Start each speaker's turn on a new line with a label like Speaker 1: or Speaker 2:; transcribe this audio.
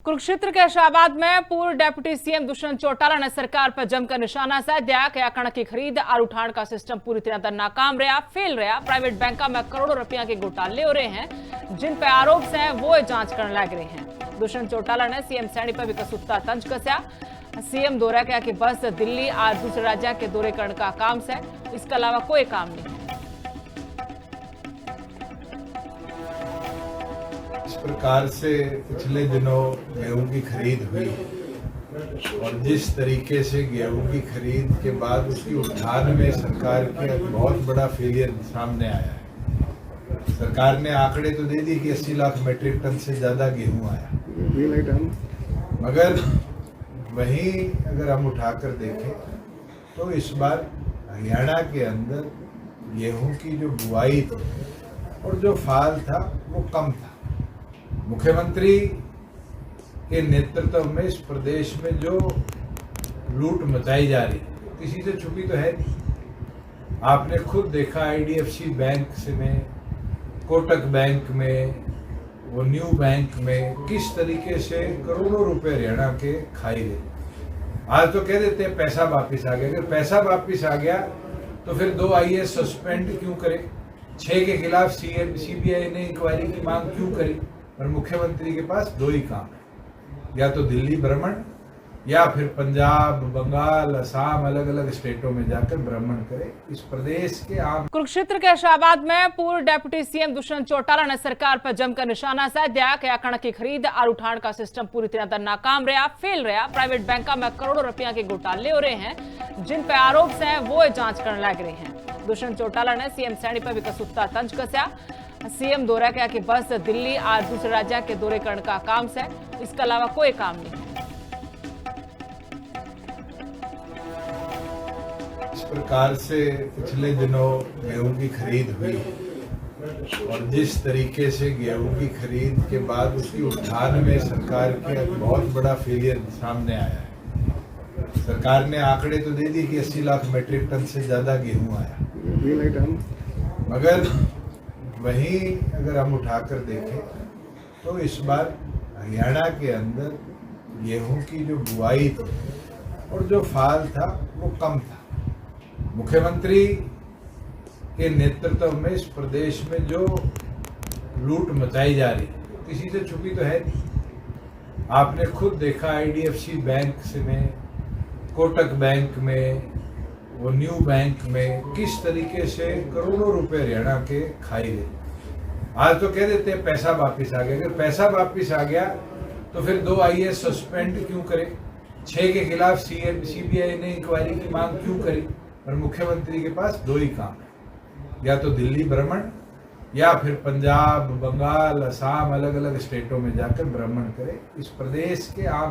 Speaker 1: कुरुक्षेत्र के शाहबाद में पूर्व डिप्टी सीएम दुष्यंत चौटाला ने सरकार पर जमकर निशाना साधा कि कणक की खरीद और उठाण का सिस्टम पूरी तरह नाकाम रहा, फेल रहा। प्राइवेट बैंकों में करोड़ों रुपया के घोटाले हो रहे हैं, जिन पर आरोप हैं वो जांच करने लग रहे हैं। दुष्यंत चौटाला ने सीएम सैनी पर भी कसूता तंज कसया। सीएम दौरा किया कि बस दिल्ली और दूसरे राज्य के दौरे करने का काम है, इसके अलावा कोई काम नहीं है।
Speaker 2: इस प्रकार से पिछले दिनों गेहूं की खरीद हुई और जिस तरीके से गेहूं की खरीद के बाद उसकी उठान में सरकार की एक बहुत बड़ा फेलियर सामने आया है। सरकार ने आंकड़े तो दे दिए कि 80 लाख मीट्रिक टन से ज्यादा गेहूं आया, मगर वहीं अगर हम उठाकर देखें तो इस बार हरियाणा के अंदर गेहूं की जो बुआई थी और जो फाल था वो कम था। मुख्यमंत्री के नेतृत्व में इस प्रदेश में जो लूट मचाई जा रही है किसी से छुपी तो है नहीं। आपने खुद देखा IDFC बैंक से में, कोटक बैंक में, वो न्यू बैंक में किस तरीके से करोड़ों रुपए हरियाणा के खाई गए। आज तो कह देते हैं पैसा वापिस आ गया। अगर पैसा वापिस आ गया तो फिर 2 IAS सस्पेंड क्यों करे, 6 के खिलाफ CBI ने इंक्वायरी की मांग क्यों करी। और मुख्यमंत्री के पास 2 ही काम है, या तो दिल्ली भ्रमण या फिर पंजाब, बंगाल, असम, अलग अलग स्टेटों में जाकर भ्रमण करे। इस प्रदेश के आम
Speaker 1: कुरुक्षेत्र के शाहबाद में पूर्व डिप्टी सीएम दुष्यंत चौटाला ने सरकार पर जमकर निशाना साधा कि कणक की खरीद और उठाण का सिस्टम पूरी तरह नाकाम रहा, फेल रहा। प्राइवेट बैंकों में करोड़ों रुपया के घोटाले हो रहे हैं, जिन पर आरोप हैं वो जांच करने लग रहे हैं। दुष्यंत चौटाला ने सीएम सैनी पर भी कसूता तंज कसया। सीएम दौरा किया कि बस दिल्ली और दूसरे राज्य के दौरे करने का काम है, इसके अलावा कोई काम नहीं है।
Speaker 2: इस प्रकार से पिछले दिनों गेहूं की खरीद हुई और जिस तरीके से गेहूं की खरीद के बाद उसकी उठान में सरकार की एक बहुत बड़ा फेलियर सामने आया है। सरकार ने आंकड़े तो दे दिए कि 80 लाख मीट्रिक टन से ज्यादा गेहूं आया, मगर वहीं अगर हम उठाकर देखें तो इस बार हरियाणा के अंदर गेहूं की जो बुआई थी और जो फाल था वो कम था। मुख्यमंत्री के नेतृत्व में इस प्रदेश में जो लूट मचाई जा रही है किसी से छुपी तो है नहीं। आपने खुद देखा IDFC बैंक से में, कोटक बैंक में, वो न्यू बैंक में किस तरीके से करोड़ों रुपए हरियाणा के खाई गए। आज तो कह देते हैं पैसा वापिस आ गया। अगर पैसा वापिस आ गया तो फिर 2 IAS सस्पेंड क्यों करे, 6 के खिलाफ CBI ने इंक्वायरी की मांग क्यों करी। और मुख्यमंत्री के पास 2 ही काम है, या तो दिल्ली भ्रमण या फिर पंजाब, बंगाल, असम, अलग अलग स्टेटों में जाकर भ्रमण करे। इस प्रदेश के आम